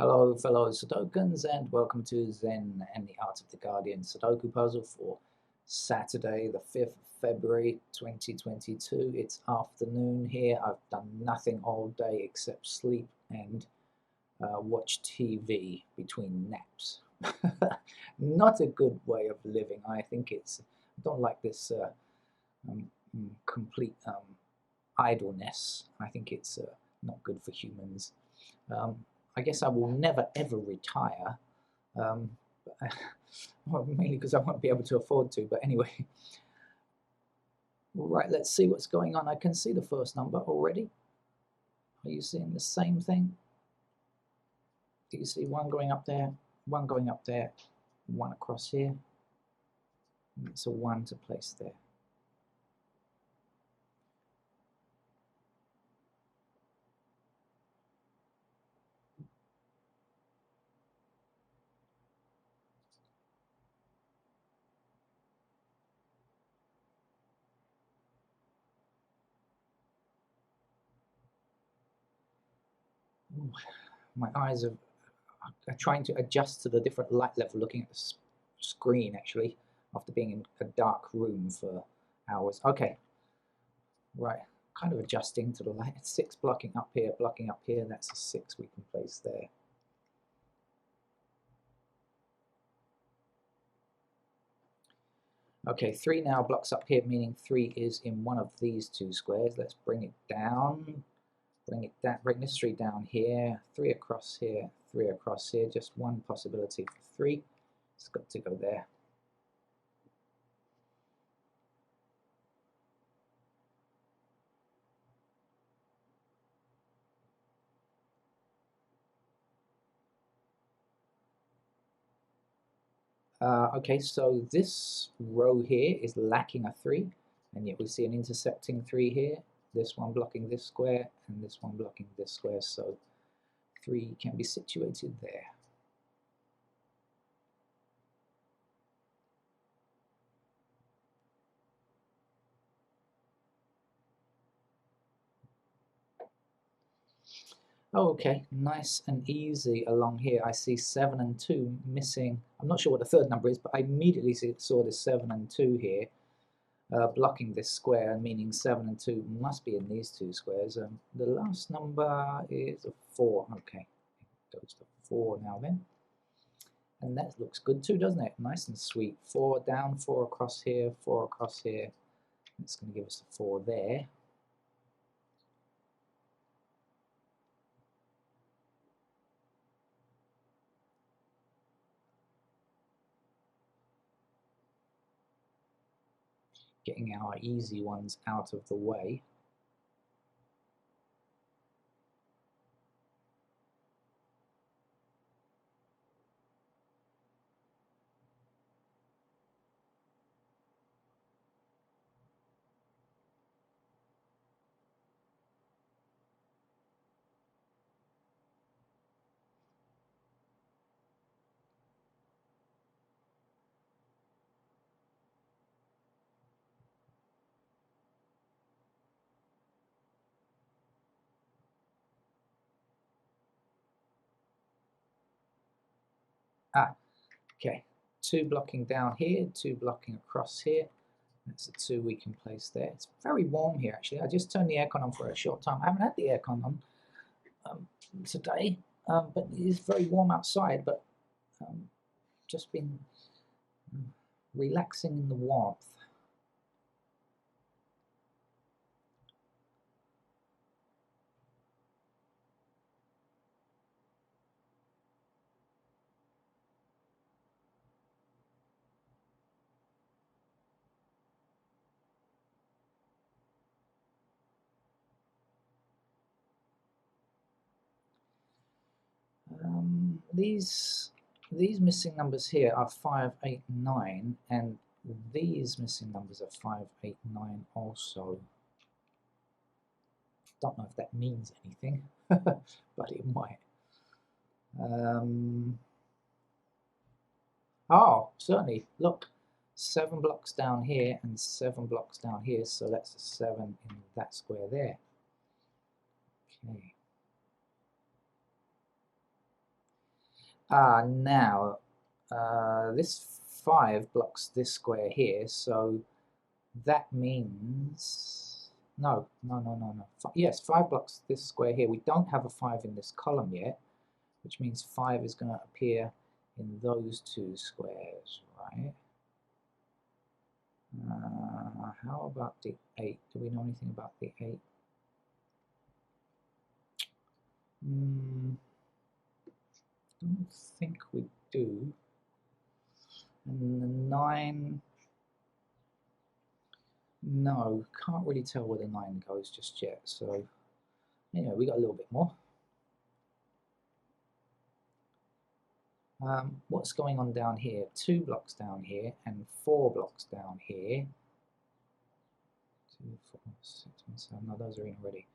Hello, fellow Sudokans, and welcome to Zen and the Art of the Guardian Sudoku puzzle for Saturday, the 5th of February 2022. It's afternoon here. I've done nothing all day except sleep and watch TV between naps. Not a good way of living. I think I don't like this um, complete idleness. I think it's not good for humans. Um, I guess I will never ever retire, um, well, mainly because I won't be able to afford to. But anyway, right, let's see what's going on. I can see the first number already. Are you seeing the same thing? Do you see one going up there, one going up there, one across here? And it's a one to place there. Ooh, my eyes are trying to adjust to the different light level looking at the screen actually after being in a dark room for hours. Okay, right, kind of adjusting to the light. 6 blocking up here, that's a 6 we can place there. Okay, 3 now blocks up here, meaning 3 is in one of these two squares. Let's bring it down, bring this 3 down here, 3 across here, 3 across here, just one possibility for 3. It's got to go there. Okay, so this row here is lacking a 3, and yet we see an intersecting 3 here, this one blocking this square, and this one blocking this square, so 3 can be situated there. Oh, okay, nice and easy along here. I see 7 and 2 missing. I'm not sure what the third number is, but I immediately saw the 7 and 2 here blocking this square, meaning 7 and 2 must be in these two squares. The last number is a 4. Okay, it goes to 4 now then. And that looks good too, doesn't it? Nice and sweet. 4 down, 4 across here, 4 across here. It's going to give us a 4 there. Getting our easy ones out of the way. Ah, okay. 2 blocking down here, 2 blocking across here. That's a 2 we can place there. It's very warm here actually. I just turned the aircon on for a short time. I haven't had the aircon on today, but it is very warm outside, but just been relaxing in the warmth. These missing numbers here are 5, 8, 9, and these missing numbers are 5, 8, 9 also. Don't know if that means anything, but it might. Oh, certainly. Look, 7 blocks down here and 7 blocks down here, so that's a 7 in that square there. Okay. Now, this 5 blocks this square here, so that means... No, no, no, no, no. Yes, 5 blocks this square here. We don't have a 5 in this column yet, which means 5 is going to appear in those 2 squares, right? How about the 8? Do we know anything about the 8? Don't think we do. And the 9... No, can't really tell where the 9 goes just yet. So, anyway, we got a little bit more. What's going on down here? 2 blocks down here and 4 blocks down here. 2, 4, 6, and 7. No, those are in already.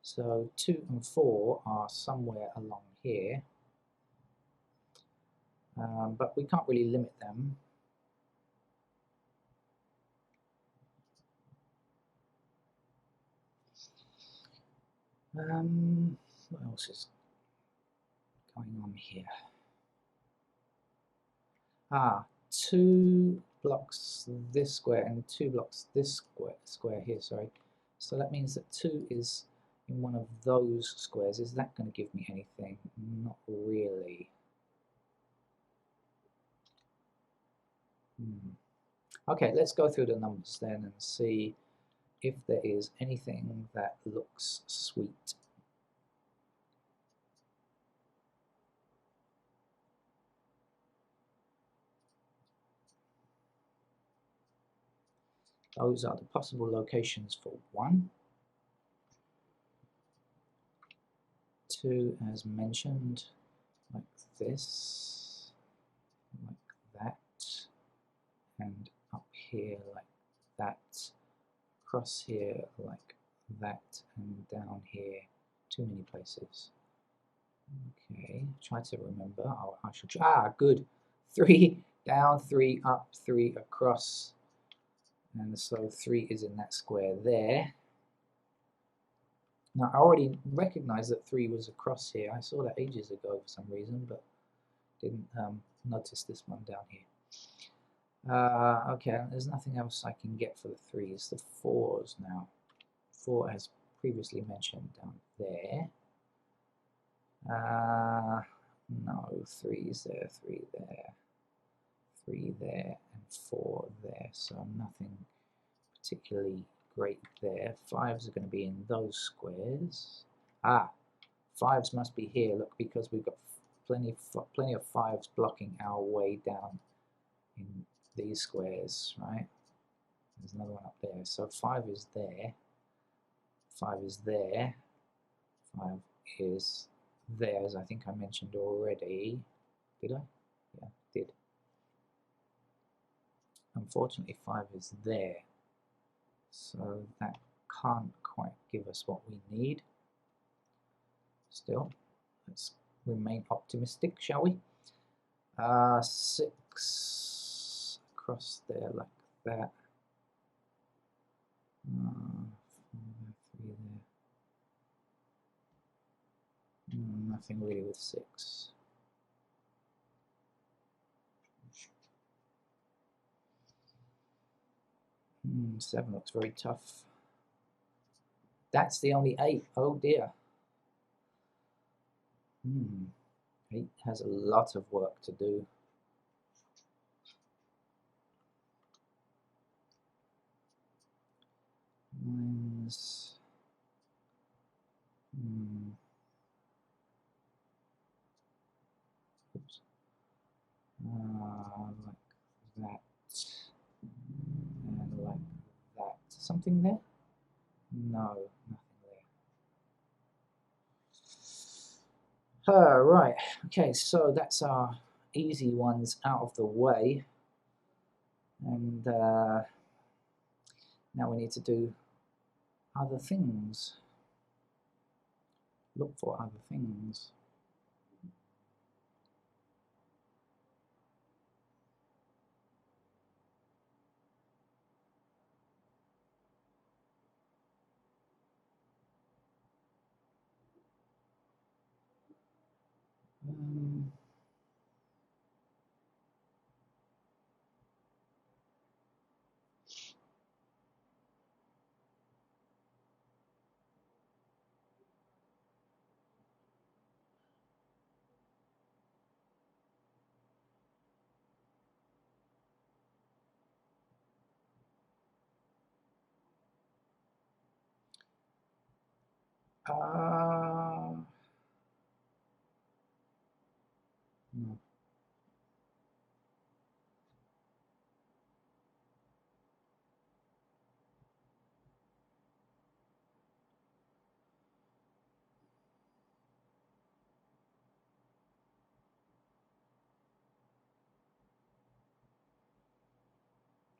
So 2 and 4 are somewhere along here. But we can't really limit them. What else is going on here? 2 blocks this square and 2 blocks this square here, sorry. So that means that 2 is in one of those squares. Is that going to give me anything? Not really. Okay, let's go through the numbers then and see if there is anything that looks sweet. Those are the possible locations for 1. 2, as mentioned, like this, like that, and up here like that, across here like that, and down here, too many places. Okay, try to remember. I should try. Good. 3 down, 3 up, 3 across, and so 3 is in that square there. Now I already recognized that 3 was across here. I saw that ages ago for some reason, but didn't notice this one down here. Okay, there's nothing else I can get for the 3s. The 4s now. 4, as previously mentioned, down there. No, 3's there, 3 there, 3 there, and 4 there. So nothing particularly great there. 5's are going to be in those squares. 5's must be here. Look, because we've got plenty of 5's blocking our way down in these squares, right? There's another one up there. So 5 is there. 5 is there. 5 is there, as I think I mentioned already. Did I? Yeah, did. Unfortunately, 5 is there. So that can't quite give us what we need. Still, let's remain optimistic, shall we? 6 across there like that. 3 there. Nothing really with 6. 7 looks very tough. That's the only 8. Oh dear. 8 has a lot of work to do. Mine's... Oops. Like that. And like that. Something there? No, nothing there. Right, okay, so that's our easy ones out of the way. And now we need to do other things. Look for other things. No.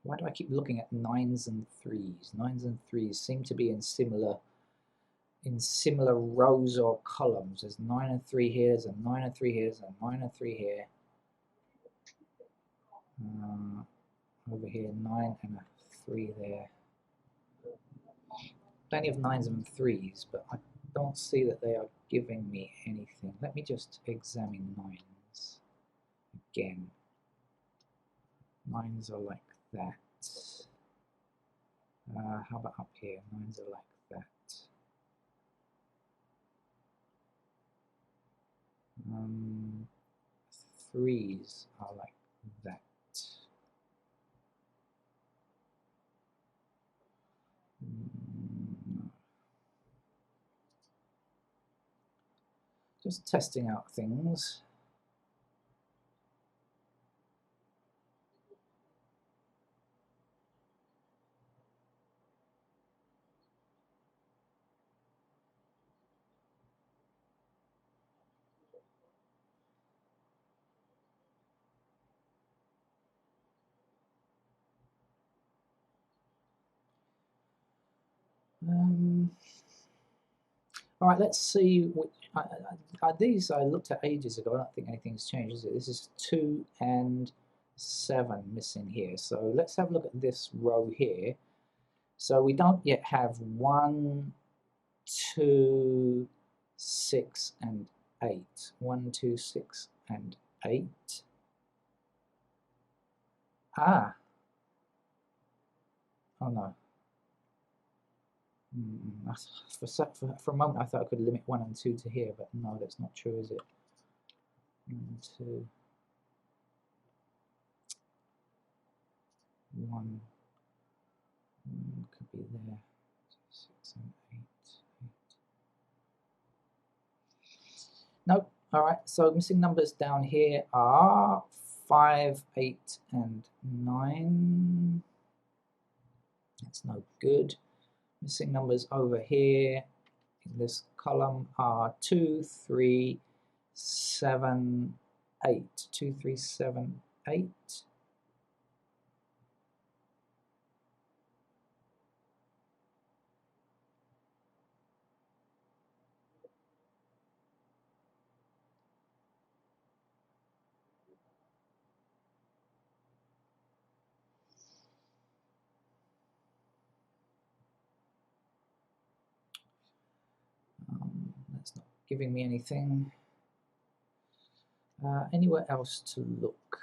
Why do I keep looking at 9s and 3s? 9s and 3s seem to be in similar rows or columns. There's 9 and 3 here, there's a 9 and 3 here, there's a 9 and 3 here. Over here, 9 and a 3 there. Plenty of 9s and 3s, but I don't see that they are giving me anything. Let me just examine 9s again. 9s are like that. How about up here? 9s are like that. 3s are like that. Just testing out things. All right, let's see. These I looked at ages ago. I don't think anything's changed, is it? This is 2 and 7 missing here. So let's have a look at this row here. So we don't yet have 1, 2, 6, and 8. 1, 2, 6, and 8. Ah. Oh no. For a moment I thought I could limit 1 and 2 to here, but no, that's not true, is it? 1 and 2. 1 could be there. 2, 6, and 8. Nope. All right. So missing numbers down here are 5, 8, and 9. That's no good. Missing numbers over here in this column are 2, 3, 7, 8. 2, 3, 7, 8. That's not giving me anything. Anywhere else to look?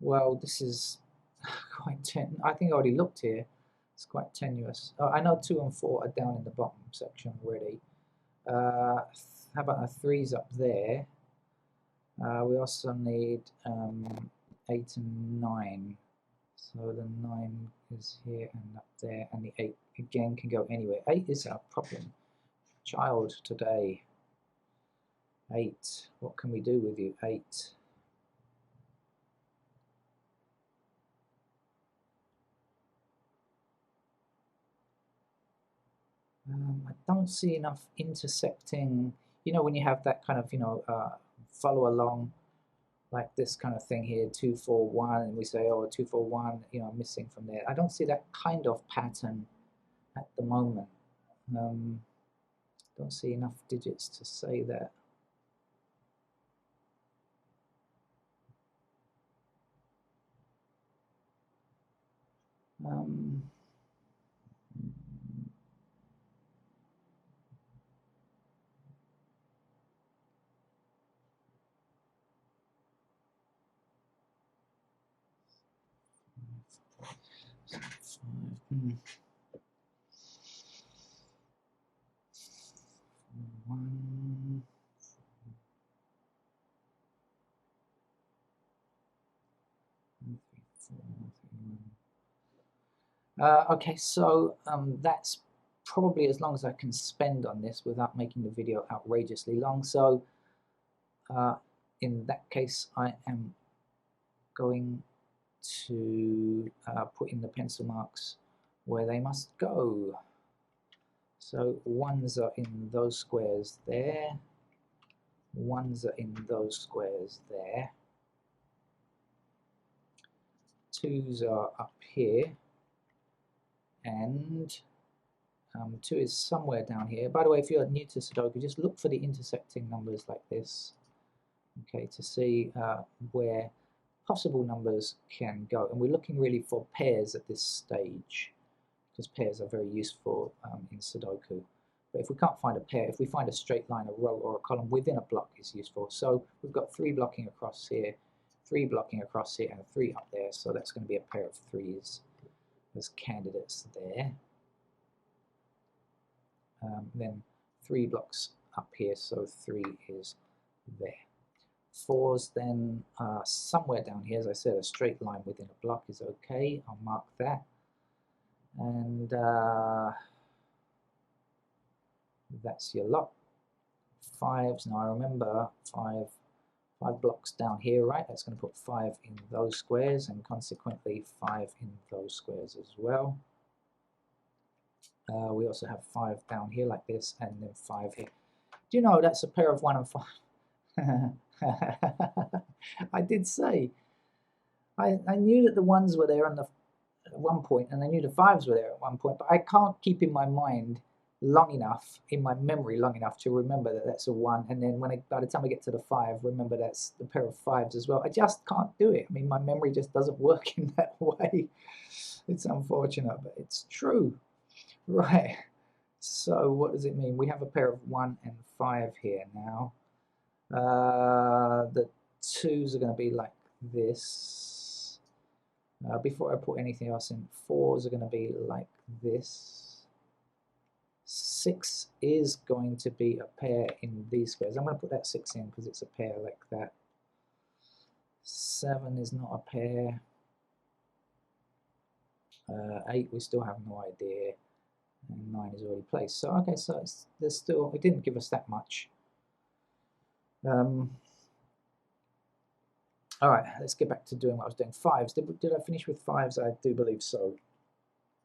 Well, this is quite I think I already looked here. It's quite tenuous. Oh, I know 2 and 4 are down in the bottom section already. How about a 3's up there? We also need 8 and 9. So the 9 is here and up there, and the 8 again can go anywhere. 8 is our problem. Child today. 8. What can we do with you? 8. I don't see enough intersecting. You know, when you have that kind of, follow along like this kind of thing here, 2, 4, 1, and we say, oh, 2, 4, 1, missing from there. I don't see that kind of pattern at the moment. Don't see enough digits to say that. One. Okay, so that's probably as long as I can spend on this without making the video outrageously long. So in that case, I am going to put in the pencil marks where they must go. So ones are in those squares there, ones are in those squares there, twos are up here, and 2 is somewhere down here. By the way, if you're new to Sudoku, just look for the intersecting numbers like this, okay, to see where possible numbers can go. And we're looking really for pairs at this stage, because pairs are very useful in Sudoku. But if we can't find a pair, if we find a straight line, a row, or a column within a block is useful. So we've got 3 blocking across here, 3 blocking across here, and 3 up there. So that's going to be a pair of 3s as candidates there. Then 3 blocks up here, so 3 is there. 4s then somewhere down here, as I said, a straight line within a block is okay. I'll mark that. And that's your lot. 5s, now I remember 5 blocks down here, right? That's going to put 5 in those squares, and consequently 5 in those squares as well. We also have 5 down here like this, and then 5 here. Do you know that's a pair of 1 and 5? I did say. I knew that the 1s were there at one point, and I knew the 5s were there at one point, but I can't keep in my mind long enough, in my memory long enough to remember that that's a 1, and then by the time I get to the 5, remember that's the pair of 5s as well. I just can't do it. I mean, my memory just doesn't work in that way. It's unfortunate, but it's true. Right, so what does it mean? We have a pair of 1 and 5 here now. The 2s are going to be like this. Before I put anything else in, 4s are going to be like this. 6 is going to be a pair in these squares. I'm going to put that 6 in because it's a pair like that. 7 is not a pair. 8 we still have no idea. And 9 is already placed. So okay, so there's still, it didn't give us that much. All right, let's get back to doing what I was doing. 5s, did I finish with 5s? I do believe so.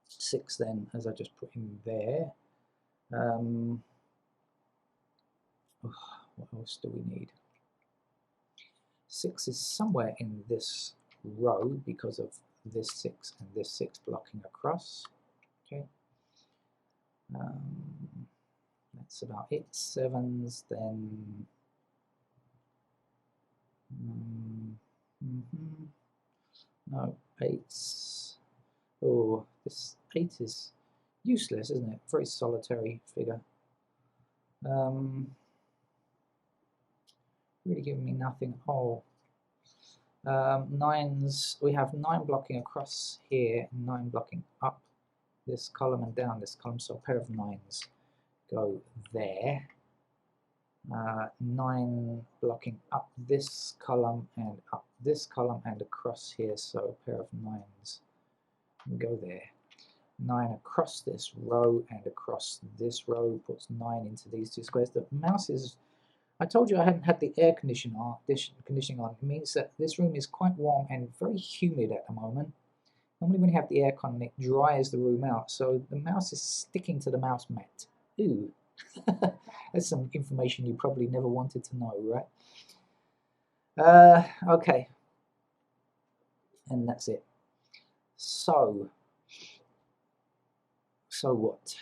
6 then, as I just put in there. What else do we need? 6 is somewhere in this row because of this 6 and this 6 blocking across. Okay. That's about it. 7s then. No, 8s. Oh, this 8 is useless, isn't it? Very solitary figure. Really giving me nothing. Oh, 9s. We have 9 blocking across here, 9 blocking up this column and down this column, so a pair of 9s go there. 9 blocking up this column and up this column and across here, so a pair of 9s go there. 9 across this row and across this row puts 9 into these 2 squares. The mouse is, I told you I hadn't had the air conditioning on. It means that this room is quite warm and very humid at the moment. Normally when you have the air con, it dries the room out, so the mouse is sticking to the mouse mat. Ooh. That's some information you probably never wanted to know, right? Okay. And that's it. So what?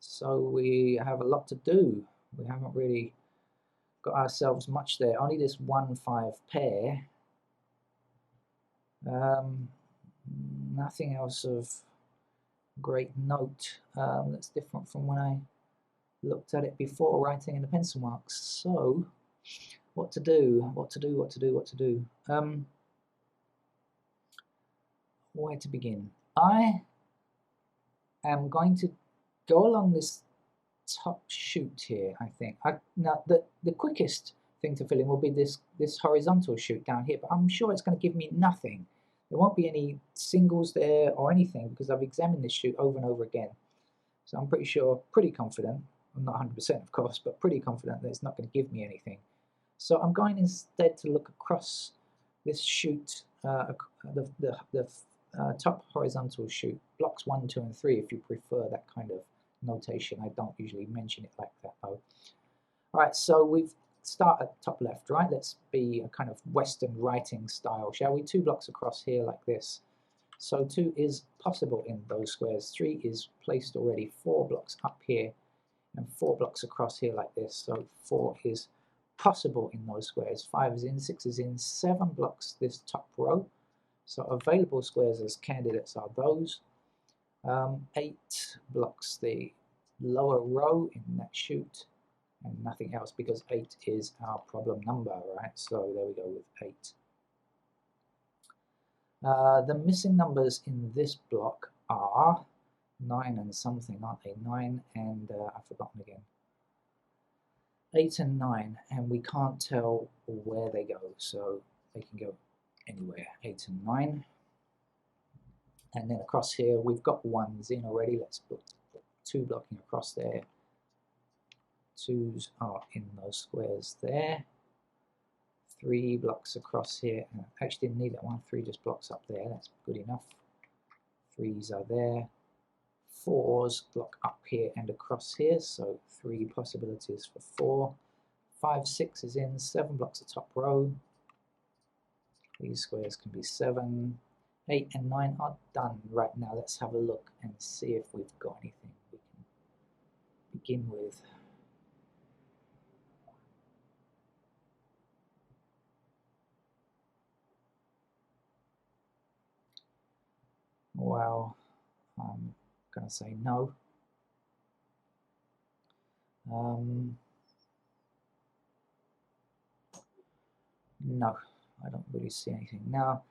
So we have a lot to do. We haven't really got ourselves much there. Only this 1-5 pair. Nothing else of great note that's different from when I looked at it before, writing in the pencil marks. So what to do? Where to begin? I am going to go along this top shoot here, I think. Now the quickest thing to fill in will be this horizontal shoot down here, but I'm sure it's going to give me nothing. There won't be any singles there or anything because I've examined this shoot over and over again. So I'm pretty confident, I'm not 100% of course, but pretty confident that it's not going to give me anything. So I'm going instead to look across this shoot, the top horizontal shoot, blocks 1, 2, and 3 if you prefer that kind of notation. I don't usually mention it like that though. Alright, so we've start at top left, right? Let's be a kind of Western writing style, shall we? 2 blocks across here like this. So 2 is possible in those squares. 3 is placed already 4 blocks up here and 4 blocks across here like this. So 4 is possible in those squares. 5 is in, 6 is in, 7 blocks this top row. So available squares as candidates are those. 8 blocks the lower row in that shoot, and nothing else because 8 is our problem number, right? So there we go with 8. The missing numbers in this block are 9 and something, aren't they? 9 and, I've forgotten again. 8 and 9, and we can't tell where they go, so they can go anywhere, 8 and 9. And then across here, we've got 1s in already. Let's put 2 blocking across there. 2s are in those squares there. 3 blocks across here. I actually didn't need that one. 3 just blocks up there. That's good enough. 3s are there. 4s block up here and across here. So 3 possibilities for 4. 5, 6 is in. 7 blocks the top row. These squares can be 7. 8 and 9 are done right now. Let's have a look and see if we've got anything we can begin with. Well, I'm going to say no. No, I don't really see anything. Now,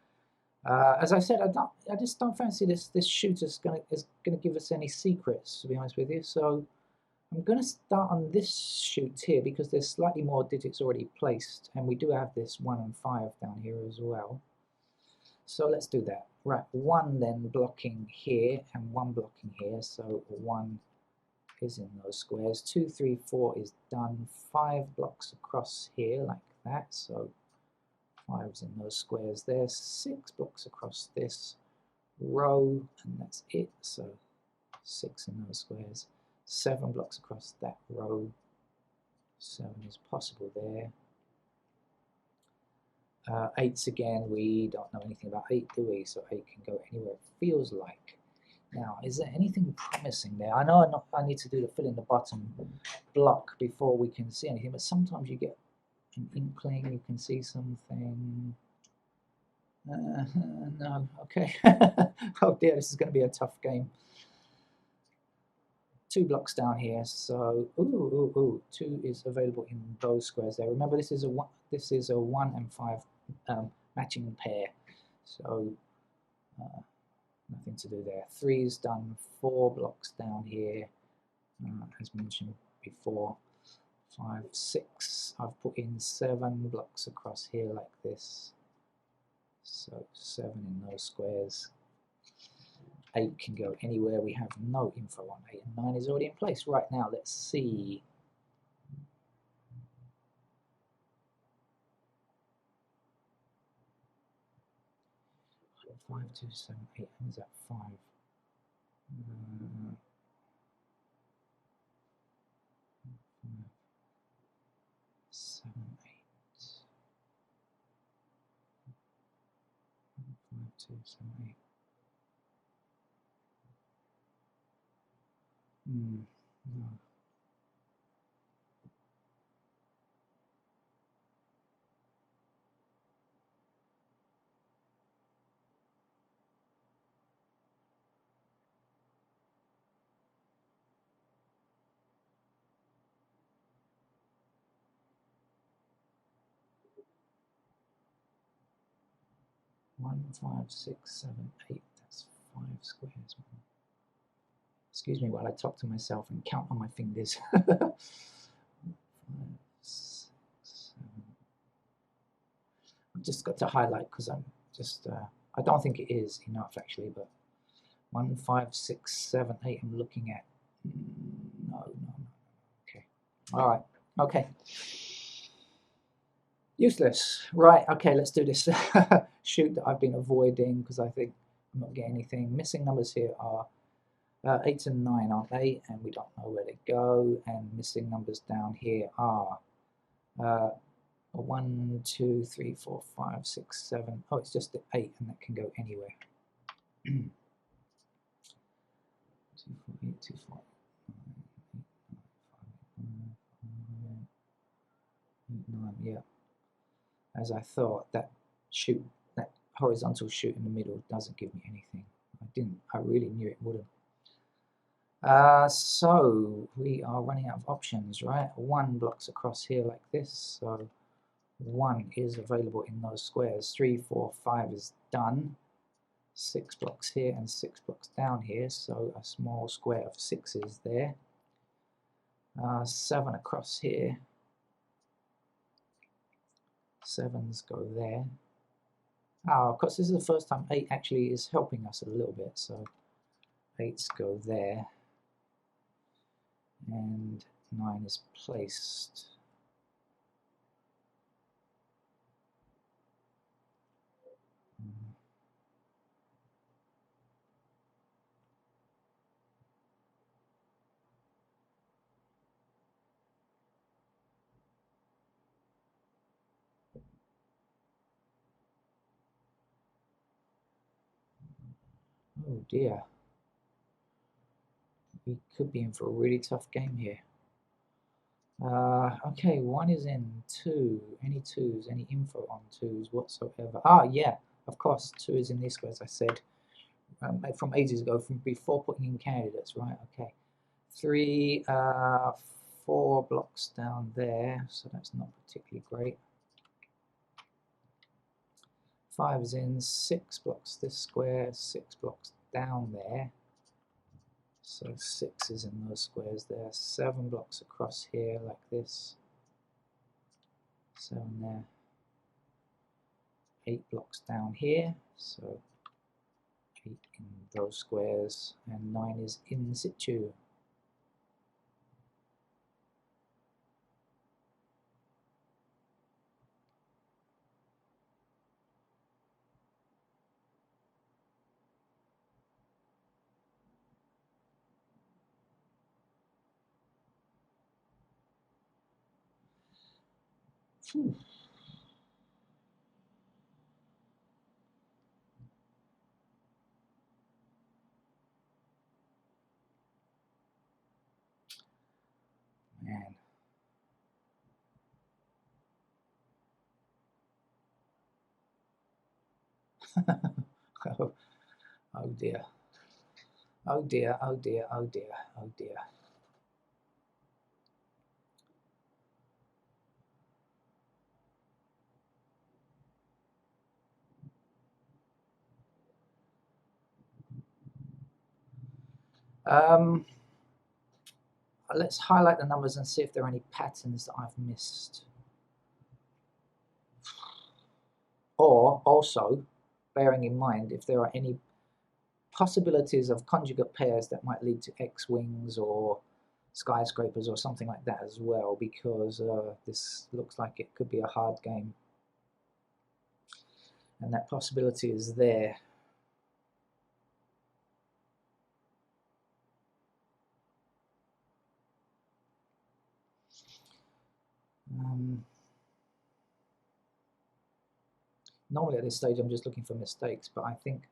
as I said, I just don't fancy this shoot is gonna give us any secrets, to be honest with you. So I'm gonna start on this shoot here because there's slightly more digits already placed, and we do have this 1 and 5 down here as well. So let's do that. Right, 1 then blocking here and 1 blocking here. So 1 is in those squares. 2, 3, 4 is done. 5 blocks across here like that. So 5's in those squares there. 6 blocks across this row, and that's it. So 6 in those squares. 7 blocks across that row. 7 is possible there. 8's again, we don't know anything about 8, do we? So 8 can go anywhere it feels like. Now, is there anything promising there? I know I need to do the fill in the bottom block before we can see anything, but sometimes you get an inkling, you can see something. No, okay. Oh dear, this is going to be a tough game. 2 blocks down here, so 2 is available in those squares there. Remember, this is a 1 and 5 matching pair, so nothing to do there. 3's done. 4 blocks down here, as mentioned before. 5, 6. I've put in 7 blocks across here like this. So 7 in those squares. 8 can go anywhere. We have no info on 8, and 9 is already in place. Right now, let's see. 5, 2, 7, 8. Who's that? 5. 7, 8. 5, 2, 7, 8. No. 1, 5, 6, 7, 8. That's 5 squares. Excuse me while I talk to myself and count on my fingers. 5, 6, 7. I've just got to highlight because I'm just I don't think it is enough actually, but 1, 5, 6, 7, 8 I'm looking at. No, no, no. Okay. All right. Okay. Useless. Right, okay, let's do this shoot that I've been avoiding because I think I'm not getting anything. Missing numbers here are 8 and 9, aren't they? And we don't know where they go. And missing numbers down here are 1, 2, 3, 4, 5, 6, 7. Oh, it's just the 8 and that can go anywhere. 2, 4, 8, 2, 4, 9, yeah. As I thought, that horizontal shoot in the middle doesn't give me anything. I really knew it wouldn't. So we are running out of options, right? 1 blocks across here like this, so 1 is available in those squares. 3, 4, 5 is done. 6 blocks here and 6 blocks down here, so a small square of 6 is there. 7 across here. 7s go there. Oh, of course, this is the first time 8 actually is helping us a little bit, so 8s go there. And 9 is placed. Oh dear. We could be in for a really tough game here. Okay, 1 is in. 2. Any 2s? Any info on 2s whatsoever? Ah, yeah, of course, 2 is in these squares, I said. From ages ago, from before putting in candidates, right? Okay. 3, 4 blocks down there, so that's not particularly great. 5 is in. 6 blocks this square, 6 blocks down there. So 6 is in those squares there. 7 blocks across here like this. 7 there. 8 blocks down here. So 8 in those squares. And 9 is in situ. Phew. Man. oh, oh dear. Oh dear, oh dear, oh dear, oh dear. Let's highlight the numbers and see if there are any patterns that I've missed. Or also, bearing in mind if there are any possibilities of conjugate pairs that might lead to X-wings or skyscrapers or something like that as well, because this looks like it could be a hard game. And that possibility is there. Normally at this stage I'm just looking for mistakes, but I think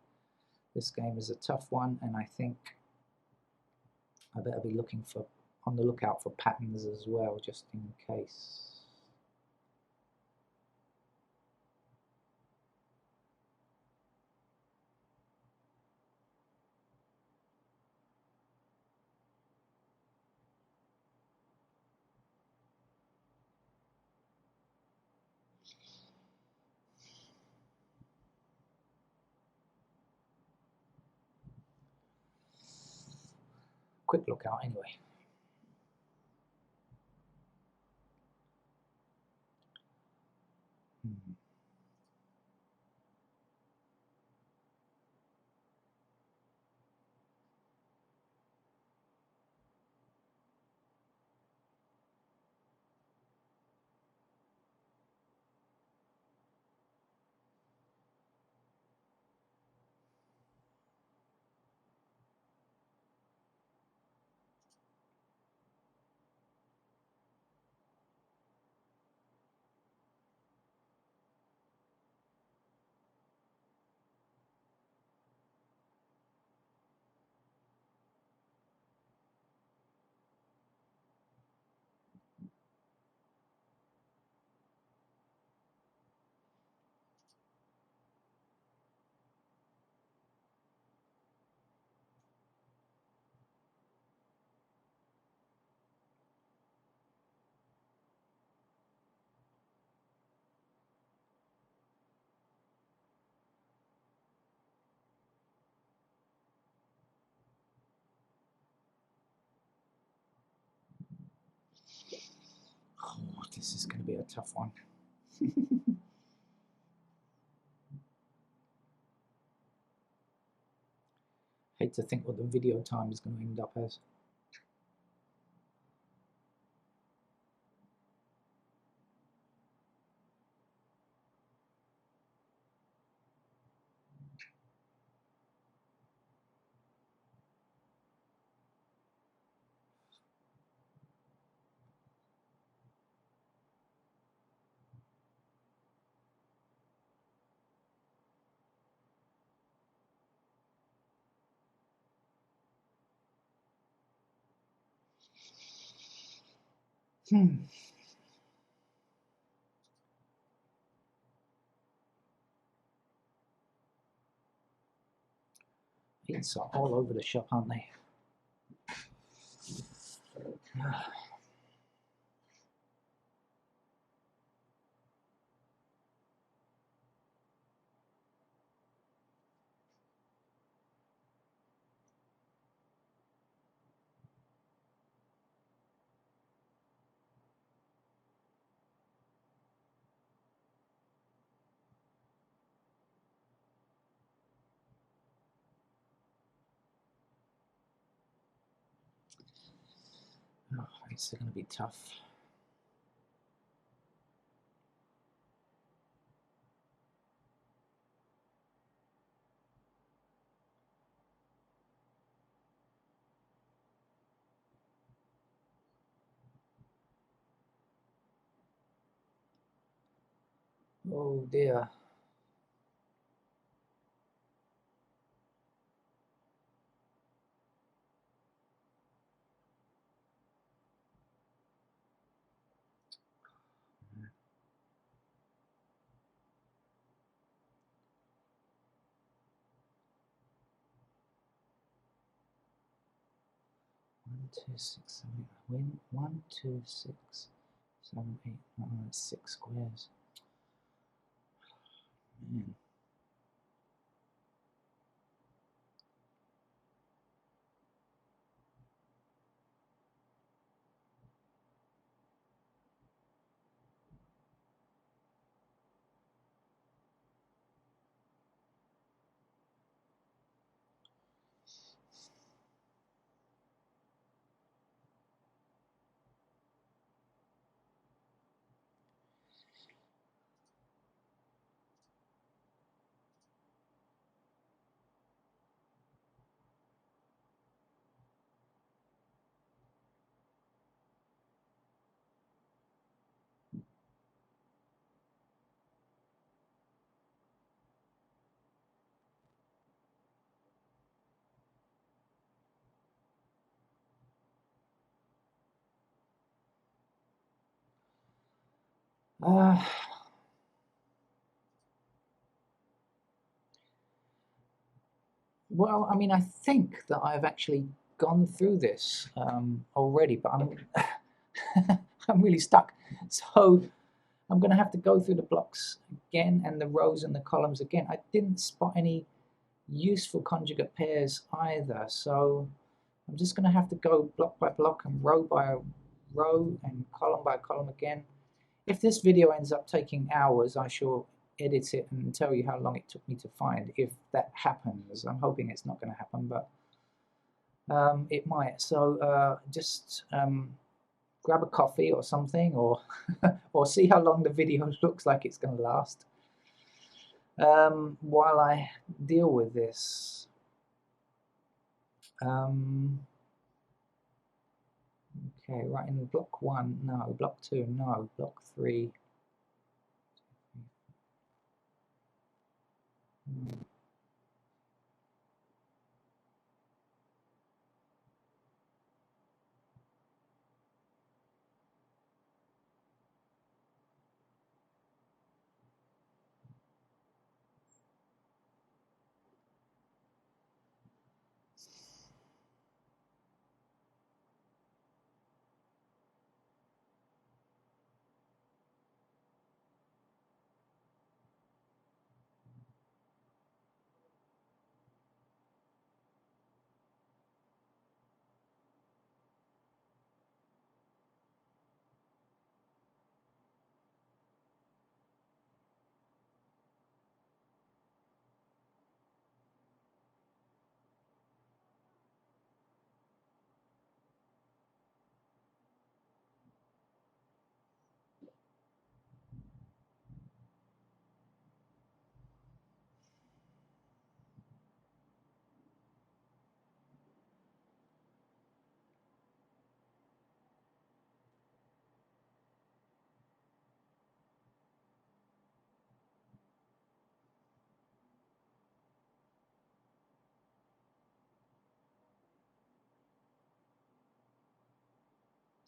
this game is a tough one, and I think I better be looking for, on the lookout for patterns as well, just in case. Quick lookout anyway. This is going to be a tough one. Hate to think what the video time is going to end up as. Beans are all over the shop, aren't they? Oh, it's going to be tough. Oh dear. One, two, six, seven, 1, 2, 6, 7, 8, 9, 6 squares. Man. Well, I mean, I think that I've actually gone through this already, but I'm really stuck. So I'm going to have to go through the blocks again and the rows and the columns again. I didn't spot any useful conjugate pairs either, so I'm just going to have to go block by block and row by row and column by column again. If this video ends up taking hours, I shall edit it and tell you how long it took me to find, if that happens. I'm hoping it's not going to happen, but it might. So just grab a coffee or something, or or see how long the video looks like it's going to last while I deal with this. Okay, right, in block 1, no. Block 2, no. Block 3, no.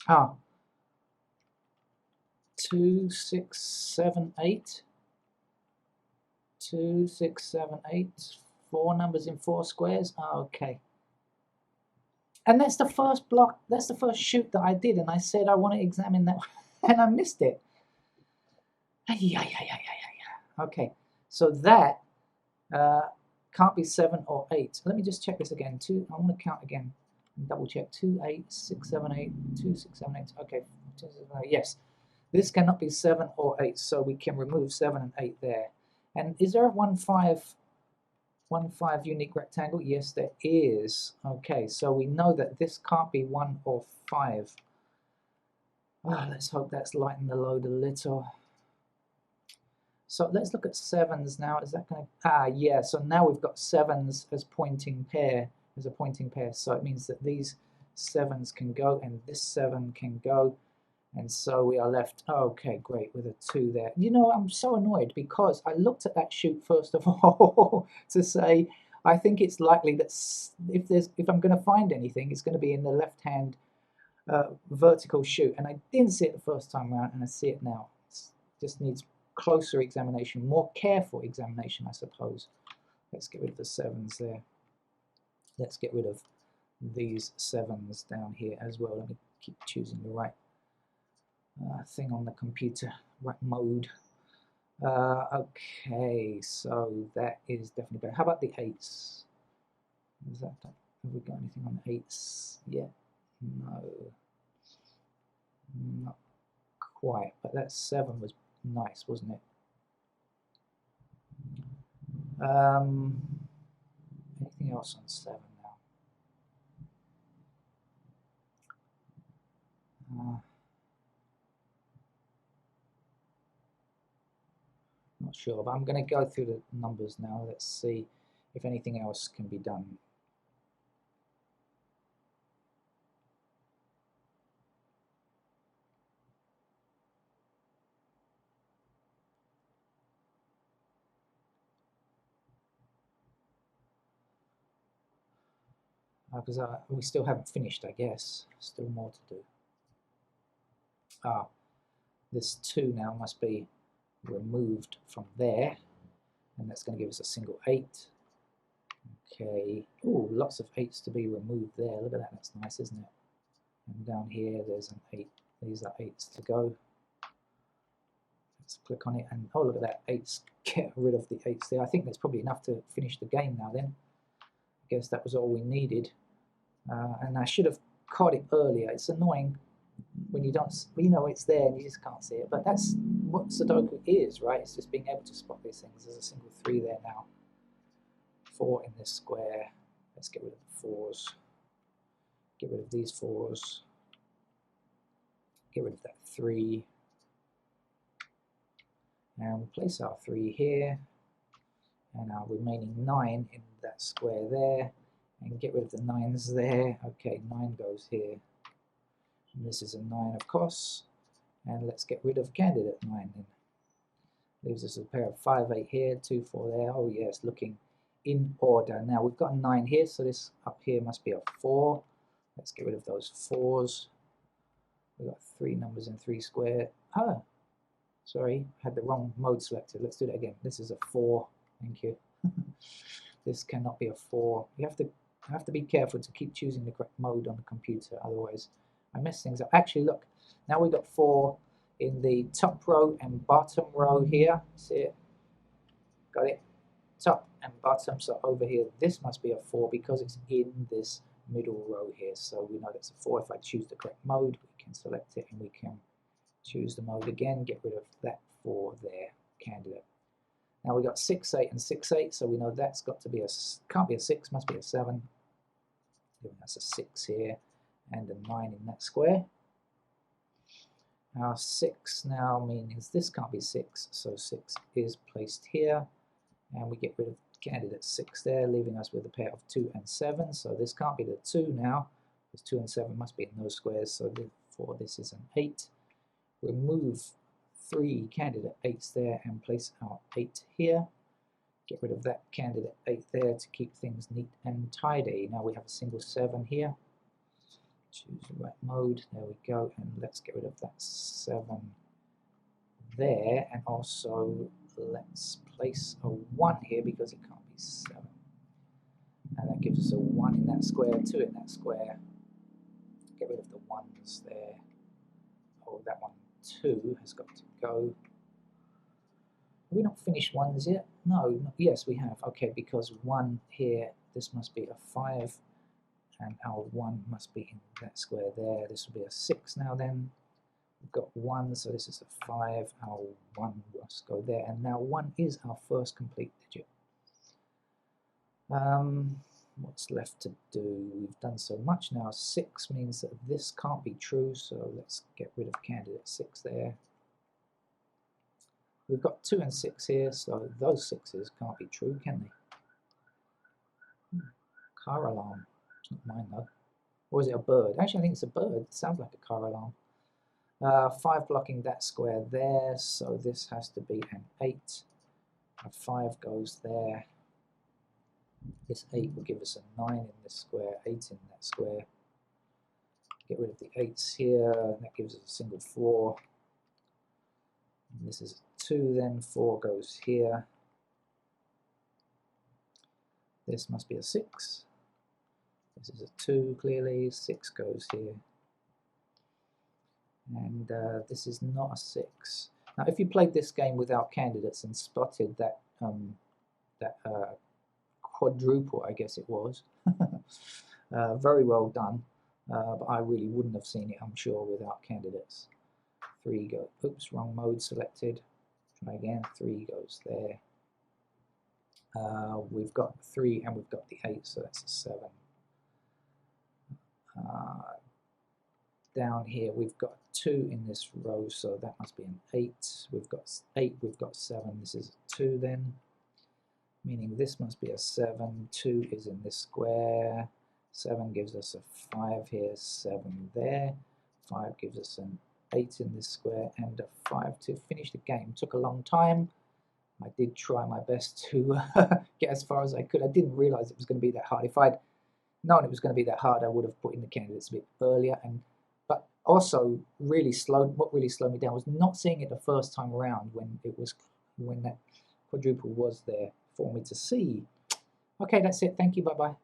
Ah, 2, 6, 7, 8. 2, 6, 7, 8. 4 numbers in 4 squares. Ah, okay. And that's the first block, that's the first shoot that I did, and I said I want to examine that, and I missed it. Okay, so that can't be 7 or 8. Let me just check this again. I want to count again and double check. 2, 8, 6, 7, 8, 2, 6, 7, 8. Okay, 2, 6, 7, 8. Yes, this cannot be 7 or 8, so we can remove 7 and 8 there. And is there a 1, 5 unique rectangle? Yes, there is. Okay, so we know that this can't be 1 or 5. Let's hope that's lightened the load a little. So let's look at 7s now. Is that going to... yeah, so now we've got 7s as pointing pair, as a pointing pair. So it means that these 7s can go and this 7 can go. And so we are left, okay, great, with a 2 there. You know, I'm so annoyed because I looked at that shoot first of all to say, I think it's likely that if I'm going to find anything, it's going to be in the left-hand vertical shoot. And I didn't see it the first time around, and I see it now. It just needs closer examination, more careful examination, I suppose. Let's get rid of the 7s there. Let's get rid of these 7s down here as well. Let me keep choosing the right thing on the computer, right mode. Okay, so that is definitely better. How about the 8s? Is that, have we got anything on the 8s yet? No, not quite, but that 7 was nice, wasn't it? Anything else on 7 now? Not sure, but I'm going to go through the numbers now. Let's see if anything else can be done. Because we still haven't finished, I guess. Still more to do. This 2 now must be removed from there, and that's going to give us a single 8. Okay. Ooh, lots of 8s to be removed there. Look at that. That's nice, isn't it? And down here, there's an 8. These are 8s to go. Let's click on it, and oh, look at that. 8s. Get rid of the 8s there. I think that's probably enough to finish the game now then. I guess that was all we needed. And I should have caught it earlier. It's annoying when you don't, you know, it's there and you just can't see it. But that's what Sudoku is, right? It's just being able to spot these things. There's a single 3 there now. 4 in this square. Let's get rid of the 4s. Get rid of these 4s. Get rid of that 3. And place our 3 here. And our remaining 9 in that square there. And get rid of the 9s there. Okay, 9 goes here. And this is a 9, of course. And let's get rid of candidate 9 then. Leaves us a pair of 5, 8 here, 2, 4 there. Oh yes, looking in order. Now we've got a 9 here, so this up here must be a 4. Let's get rid of those 4s. We've got 3 numbers in 3 square. Oh, sorry, had the wrong mode selected. Let's do that again. This is a 4. Thank you. This cannot be a 4. You have to be careful to keep choosing the correct mode on the computer, otherwise I mess things up. Actually, look, now we've got 4 in the top row and bottom row here. See it? Got it? Top and bottom. So over here, this must be a 4 because it's in this middle row here. So we know that's a 4. If I choose the correct mode, we can select it and we can choose the mode again, get rid of that 4 there, candidate. Now we've got 6, 8 and 6, 8, so we know that's got to be can't be a 6, must be a 7. Giving us a 6 here and a 9 in that square. Our 6 now means this can't be 6, so 6 is placed here, and we get rid of candidate 6 there, leaving us with a pair of 2 and 7, so this can't be the 2 now, because 2 and 7 must be in those squares, so therefore this is an 8. Remove 3 candidate 8s there and place our 8 here. Get rid of that candidate 8 there to keep things neat and tidy. Now we have a single 7 here. Choose the right mode. There we go. And let's get rid of that 7 there. And also let's place a 1 here because it can't be 7. And that gives us a 1 in that square, 2 in that square. Get rid of the 1s there. Oh, that one 2 has got to go. Have we not finished 1s yet? No, yes we have. Okay, because 1 here, this must be a 5. And our 1 must be in that square there. This will be a 6 now then. We've got 1, so this is a 5. Our 1 must go there. And now 1 is our first complete digit. What's left to do? We've done so much now. 6 means that this can't be true, so let's get rid of candidate 6 there. We've got 2 and 6 here, so those 6s can't be true, can they? Car alarm. It's not mine though. Or is it a bird? Actually, I think it's a bird. It sounds like a car alarm. 5 blocking that square there, so this has to be an 8. A 5 goes there. This 8 will give us a 9 in this square, 8 in that square. Get rid of the 8s here, that gives us a single 4. And this is a 2 then, 4 goes here. This must be a 6. This is a 2 clearly, 6 goes here. And this is not a 6. Now if you played this game without candidates and spotted that quadruple, I guess it was, very well done, but I really wouldn't have seen it, I'm sure, without candidates. 3 go, oops, wrong mode selected, try again, 3 goes there. We've got 3 and we've got the 8, so that's a 7. Down here we've got 2 in this row, so that must be an 8. We've got 8, we've got 7, this is a 2 then, meaning this must be a 7, 2 is in this square, 7 gives us a 5 here, 7 there, 5 gives us an 8 in this square, and a 5 to finish the game. Took a long time. I did try my best to get as far as I could. I didn't realize it was going to be that hard. If I'd known it was going to be that hard, I would have put in the candidates a bit earlier. But also, what really slowed me down was not seeing it the first time around when that quadruple was there for me to see. Okay, that's it. Thank you. Bye bye.